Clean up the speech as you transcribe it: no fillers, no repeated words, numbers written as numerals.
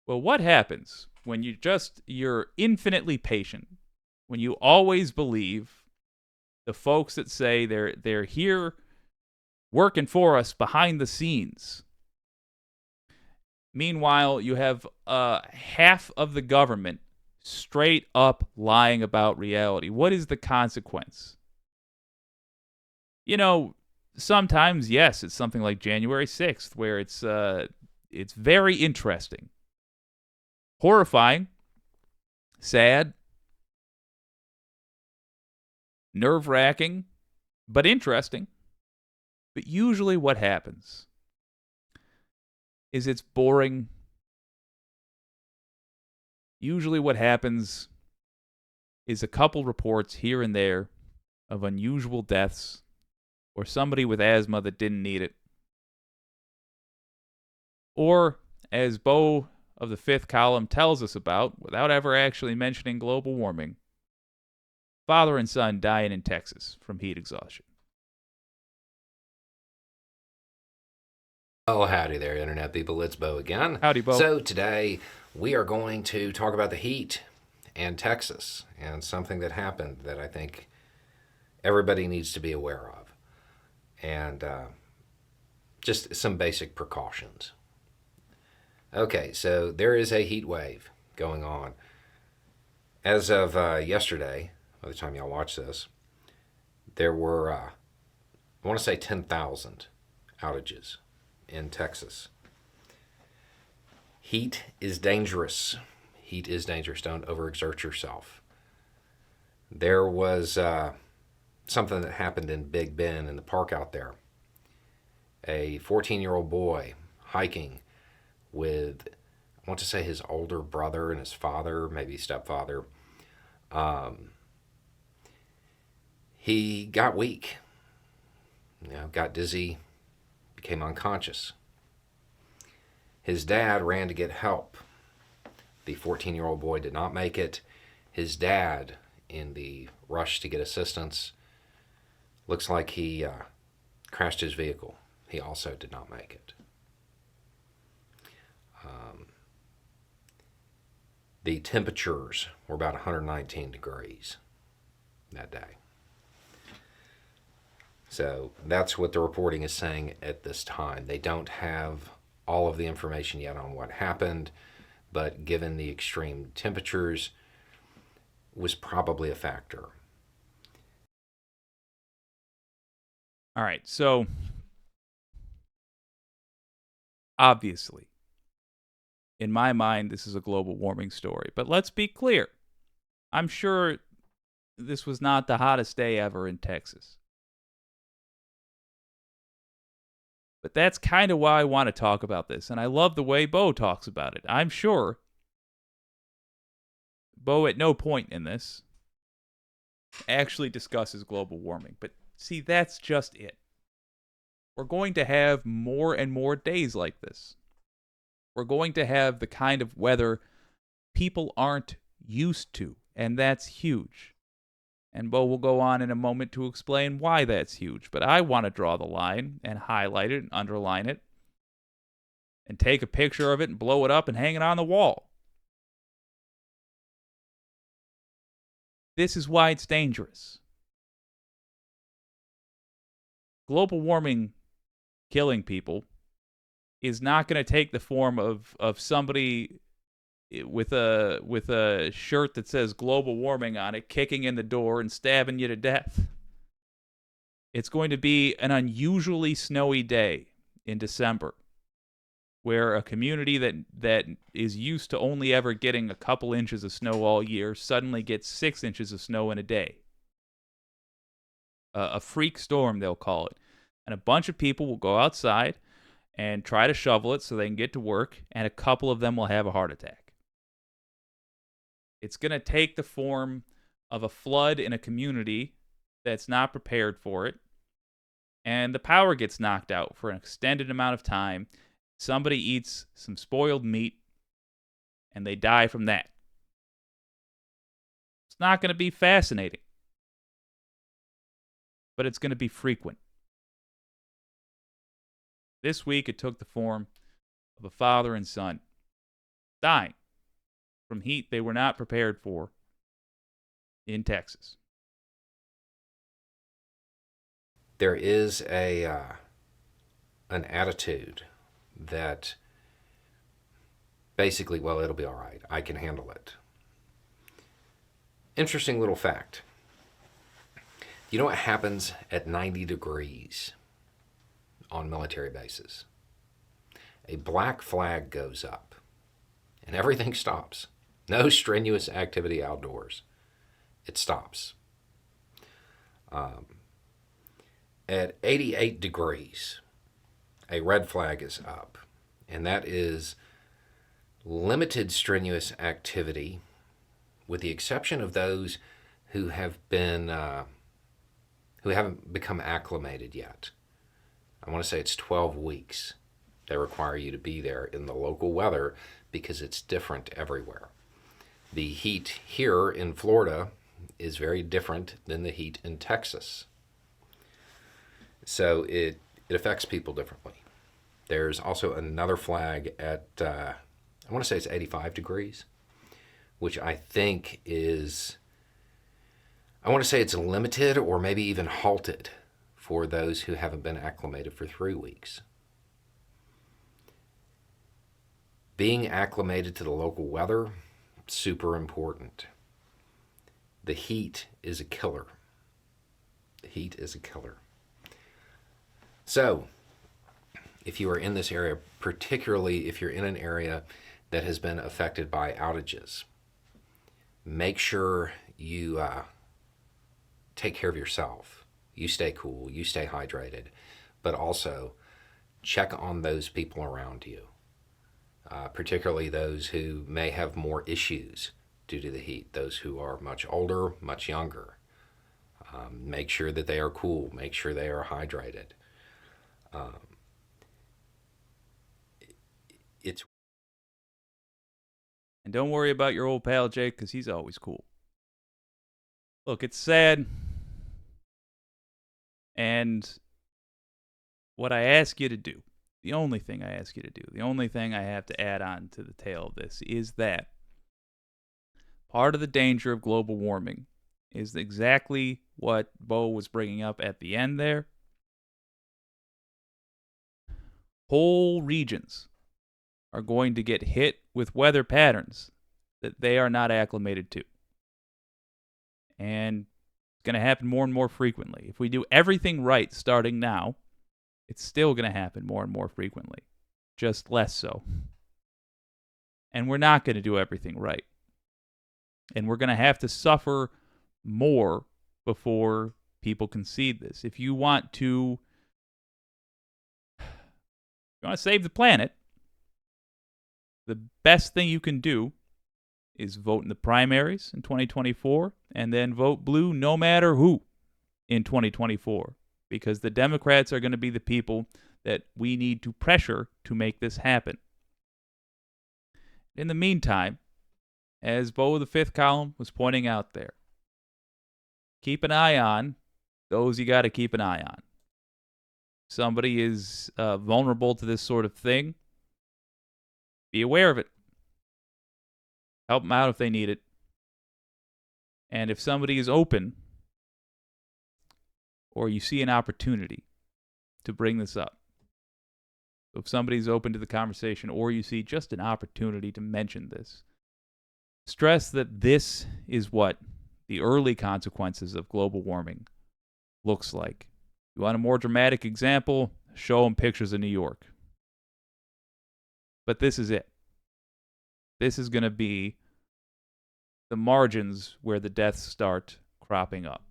Well, what happens when you're infinitely patient, when you always believe the folks that say they're here working for us behind the scenes? Meanwhile, you have half of the government straight up lying about reality. What is the consequence? You know, sometimes yes, it's something like January 6th where it's very interesting, horrifying, sad, nerve-wracking, but interesting. But usually what happens is it's boring. Usually what happens is a couple reports here and there of unusual deaths or somebody with asthma that didn't need it. Or, as Bo of the fifth column tells us about, without ever actually mentioning global warming, father and son dying in Texas from heat exhaustion. Oh, howdy there, Internet people. It's Bo again. Howdy, Bo. So, today we are going to talk about the heat and Texas and something that happened that I think everybody needs to be aware of. And just some basic precautions. Okay, so there is a heat wave going on. As of yesterday, by the time y'all watch this, there were, I want to say 10,000 outages in Texas. Heat is dangerous. Heat is dangerous. Don't overexert yourself. There was something that happened in Big Bend in the park out there. A 14-year-old boy hiking with, I want to say, his older brother and his father, maybe stepfather. He got weak, got dizzy, became unconscious. His dad ran to get help. The 14-year-old boy did not make it. His dad, in the rush to get assistance, looks like he crashed his vehicle. He also did not make it. The temperatures were about 119 degrees that day. So that's what the reporting is saying at this time. They don't have all of the information yet on what happened, but given the extreme temperatures, was probably a factor. All right, so obviously, in my mind, this is a global warming story. But let's be clear. I'm sure this was not the hottest day ever in Texas. But that's kind of why I want to talk about this. And I love the way Bo talks about it. I'm sure Bo, at no point in this, actually discusses global warming. But see, that's just it. We're going to have more and more days like this. We're going to have the kind of weather people aren't used to, and that's huge. And Bo will go on in a moment to explain why that's huge. But I want to draw the line and highlight it and underline it and take a picture of it and blow it up and hang it on the wall. This is why it's dangerous. Global warming killing people is not going to take the form of somebody with a shirt that says global warming on it kicking in the door and stabbing you to death. It's going to be an unusually snowy day in December where a community that is used to only ever getting a couple inches of snow all year suddenly gets 6 inches of snow in a day. A freak storm, they'll call it. And a bunch of people will go outside and try to shovel it so they can get to work, and a couple of them will have a heart attack. It's going to take the form of a flood in a community that's not prepared for it, and the power gets knocked out for an extended amount of time. Somebody eats some spoiled meat, and they die from that. It's not going to be fascinating, but it's going to be frequent. This week, it took the form of a father and son dying from heat they were not prepared for in Texas. There is an attitude that basically, well, it'll be all right. I can handle it. Interesting little fact. You know what happens at 90 degrees on military bases? A black flag goes up and everything stops. No strenuous activity outdoors. It stops. At 88 degrees, a red flag is up, and that is limited strenuous activity, with the exception of those who have been who haven't become acclimated yet. I want to say it's 12 weeks. They require you to be there in the local weather because it's different everywhere. The heat here in Florida is very different than the heat in Texas. So it affects people differently. There's also another flag at, I want to say it's 85 degrees, which I think is, I want to say it's limited or maybe even halted for those who haven't been acclimated for 3 weeks. Being acclimated to the local weather, super important. The heat is a killer. The heat is a killer. So, if you are in this area, particularly if you're in an area that has been affected by outages, make sure you take care of yourself. You stay cool, you stay hydrated, but also check on those people around you, particularly those who may have more issues due to the heat, those who are much older, much younger. Make sure that they are cool, make sure they are hydrated. It's And don't worry about your old pal Jake, because he's always cool. Look, it's sad. And what I ask you to do, the only thing I ask you to do, the only thing I have to add on to the tale of this is that part of the danger of global warming is exactly what Bo was bringing up at the end there. Whole regions are going to get hit with weather patterns that they are not acclimated to. And it's going to happen more and more frequently. If we do everything right starting now, it's still going to happen more and more frequently, just less so. And we're not going to do everything right. And we're going to have to suffer more before people concede this. If you want to save the planet, the best thing you can do is vote in the primaries in 2024 and then vote blue no matter who in 2024, because the Democrats are going to be the people that we need to pressure to make this happen. In the meantime, as Bo the Fifth Column was pointing out there, keep an eye on those you got to keep an eye on. Somebody is vulnerable to this sort of thing, be aware of it. Help them out if they need it. And if somebody is open, or you see an opportunity to bring this up, so if somebody's open to the conversation, or you see just an opportunity to mention this, stress that this is what the early consequences of global warming looks like. You want a more dramatic example? Show them pictures of New York. But this is it. This is going to be the margins where the deaths start cropping up.